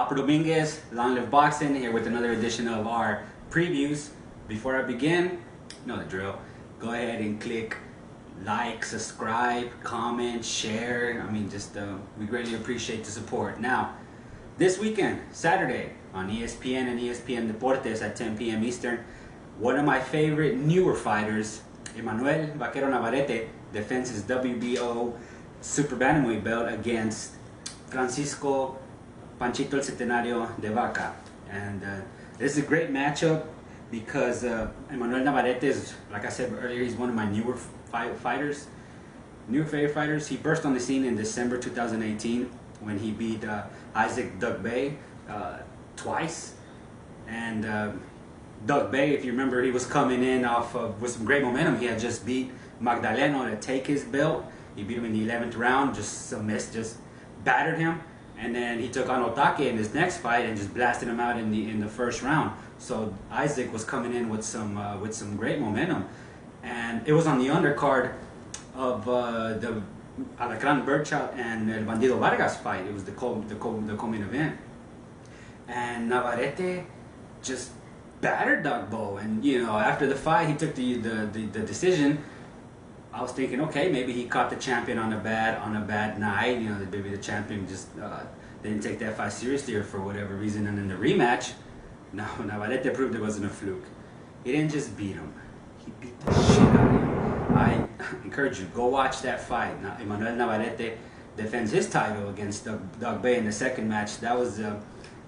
Hopper Dominguez, Long Live Boxing, here with another edition of our previews. Before I begin, you know the drill. Go ahead and click like, subscribe, comment, share. I mean, we greatly appreciate the support. Now, this weekend, Saturday, on ESPN and ESPN Deportes at 10 p.m. Eastern, one of my favorite newer fighters, Emanuel Vaquero Navarrete, defends his WBO Super Bantamweight belt against Fransisco, Panchito Centenario, DeVaca. And this is a great matchup because Emanuel Navarrete is, like I said earlier, he's one of my newer fighters. He burst on the scene in December 2018 when he beat Isaac Duck Bay twice. And Duck Bay, if you remember, he was coming in with some great momentum. He had just beat Magdaleno to take his belt. He beat him in the 11th round, just battered him. And then he took on Otake in his next fight and just blasted him out in the first round. So Isaac was coming in with some great momentum, and it was on the undercard of the Alacran Burchot and El Bandido Vargas fight. It was the co-main event, and Navarrete just battered Dogbo. And after the fight, he took the decision. I was thinking, okay, maybe he caught the champion on a bad night. Maybe the champion just didn't take that fight seriously or for whatever reason. And in the rematch, no, Navarrete proved it wasn't a fluke. He didn't just beat him; he beat the shit out of him. I encourage you, go watch that fight. Now, Emanuel Navarrete defends his title against Doug Bay in the second match. That was a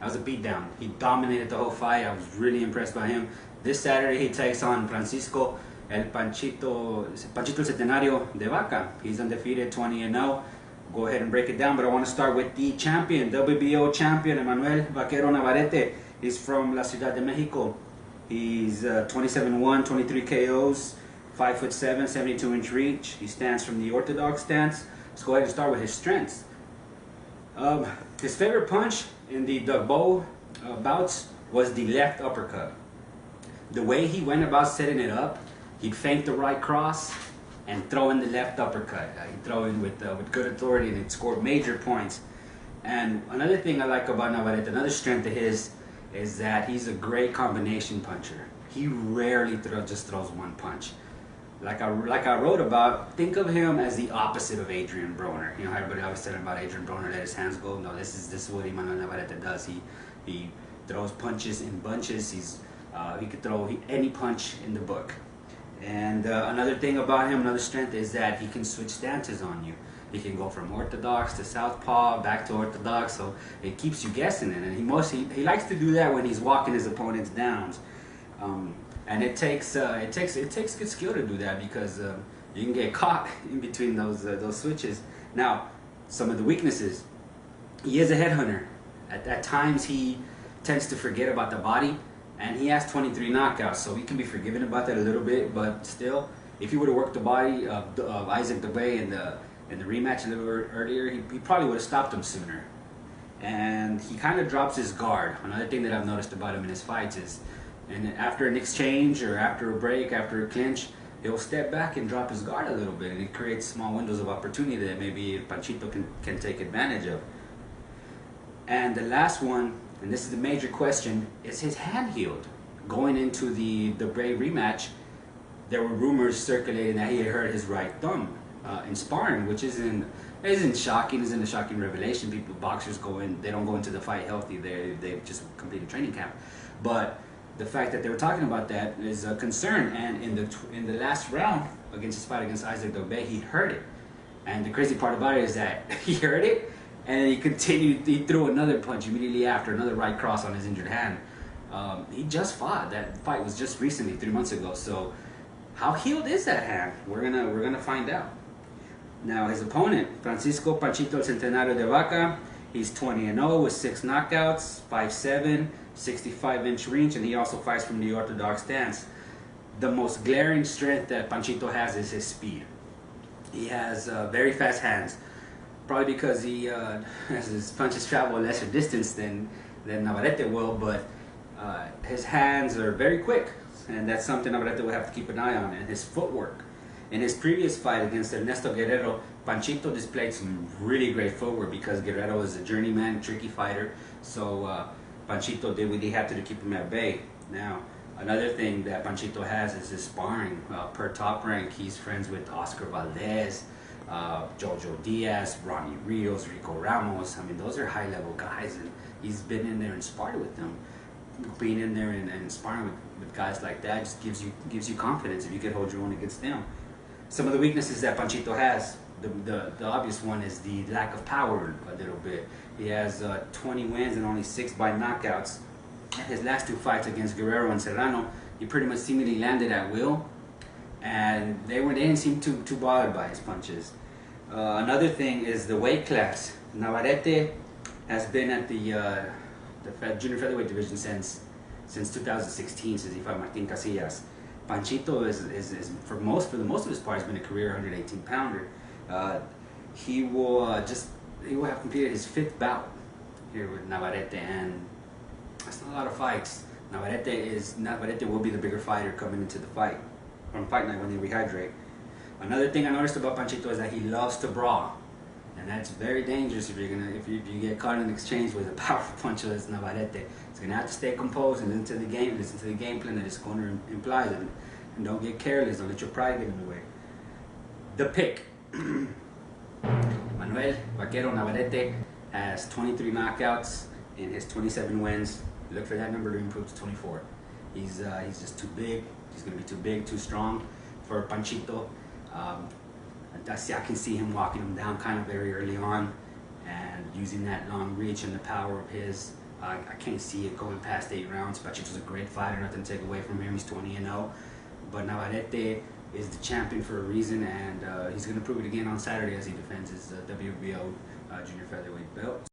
beatdown. He dominated the whole fight. I was really impressed by him. This Saturday, he takes on Fransisco, El Panchito Centenario DeVaca. He's undefeated, 20-0. Go ahead and break it down, but I want to start with the champion, WBO champion, Emanuel Vaquero Navarrete. He's from La Ciudad de Mexico. He's 27-1, 23 KOs, 5'7", 72-inch reach. He stands from the orthodox stance. Let's go ahead and start with his strengths. His favorite punch in the Dugbo bouts was the left uppercut. The way he went about setting it up, he'd feint the right cross and throw in the left uppercut. He'd throw in with good authority, and he'd score major points. And another thing I like about Navarrete, another strength of his, is that he's a great combination puncher. He rarely just throws one punch. Like I wrote about, think of him as the opposite of Adrian Broner. Everybody always said about Adrian Broner, let his hands go. No, this is what Emanuel Navarrete does. He throws punches in bunches. He could throw any punch in the book. And another thing about him, another strength, is that he can switch stances on you. He can go from orthodox to southpaw, back to orthodox, so it keeps you guessing it. And he likes to do that when he's walking his opponents down. And it takes good skill to do that, because you can get caught in between those switches. Now, some of the weaknesses: he is a headhunter. At times, he tends to forget about the body. And he has 23 knockouts, so he can be forgiven about that a little bit. But still, if he would have worked the body of Isaac Dubé in the rematch a little earlier, he probably would have stopped him sooner. And he kind of drops his guard. Another thing that I've noticed about him in his fights is, and after an exchange or after a break, after a clinch, he'll step back and drop his guard a little bit, and it creates small windows of opportunity that maybe Panchito can take advantage of. And the last one, and this is the major question, is his hand healed? Going into the Bray rematch, there were rumors circulating that he had hurt his right thumb in sparring, which isn't shocking, isn't a shocking revelation. Boxers they don't go into the fight healthy. They've just completed training camp. But the fact that they were talking about that is a concern. And in the last round against his fight against Isaac Dogbe, he hurt it. And the crazy part about it is that he hurt it, and he threw another punch immediately after, another right cross on his injured hand. He just fought. That fight was just recently, 3 months ago. So how healed is that hand? We're gonna find out. Now, his opponent, Fransisco Panchito Centenario DeVaca, he's 20-0 with 6 knockouts, 5'7", 65-inch reach, and he also fights from the orthodox stance. The most glaring strength that Panchito has is his speed. He has very fast hands. Probably because his punches travel a lesser distance than Navarrete will, but his hands are very quick, and that's something Navarrete will have to keep an eye on. And his footwork. In his previous fight against Ernesto Guerrero, Panchito displayed some really great footwork because Guerrero is a journeyman, tricky fighter. So Panchito did what he had to keep him at bay. Now, another thing that Panchito has is his sparring. Per Top Rank, he's friends with Oscar Valdez, Jojo Diaz, Ronnie Rios, Rico Ramos. I mean, those are high-level guys, and he's been in there and sparred with them. Being in there and sparring with guys like that just gives you confidence if you can hold your own against them. Some of the weaknesses that Panchito has, the obvious one is the lack of power a little bit. He has 20 wins and only 6 by knockouts. His last 2 fights against Guerrero and Serrano, he pretty much seemingly landed at will, and they didn't seem too bothered by his punches. Another thing is the weight class. Navarrete has been at the junior featherweight division since 2016, since he fought Martin Casillas. Panchito is for the most of his part has been a career 118 pounder. He will have completed his 5th bout here with Navarrete, and that's not a lot of fights. Navarrete will be the bigger fighter coming into the fight on fight night when they rehydrate. Another thing I noticed about Panchito is that he loves to brawl, and that's very dangerous if you get caught in an exchange with a powerful puncher as Navarrete. He's gonna have to stay composed and listen to the game plan that his corner implies, and don't get careless. Don't let your pride get in the way. The pick. Emanuel Vaquero Navarrete has 23 knockouts in his 27 wins. Look for that number to improve to 24. He's just too big. He's gonna be too big, too strong for Panchito. I can see him walking him down kind of very early on and using that long reach and the power of his. I can't see it going past 8 rounds. Panchito's a great fighter, nothing to take away from him. He's 20-0. But Navarrete is the champion for a reason, and he's going to prove it again on Saturday as he defends his WBO junior featherweight belt.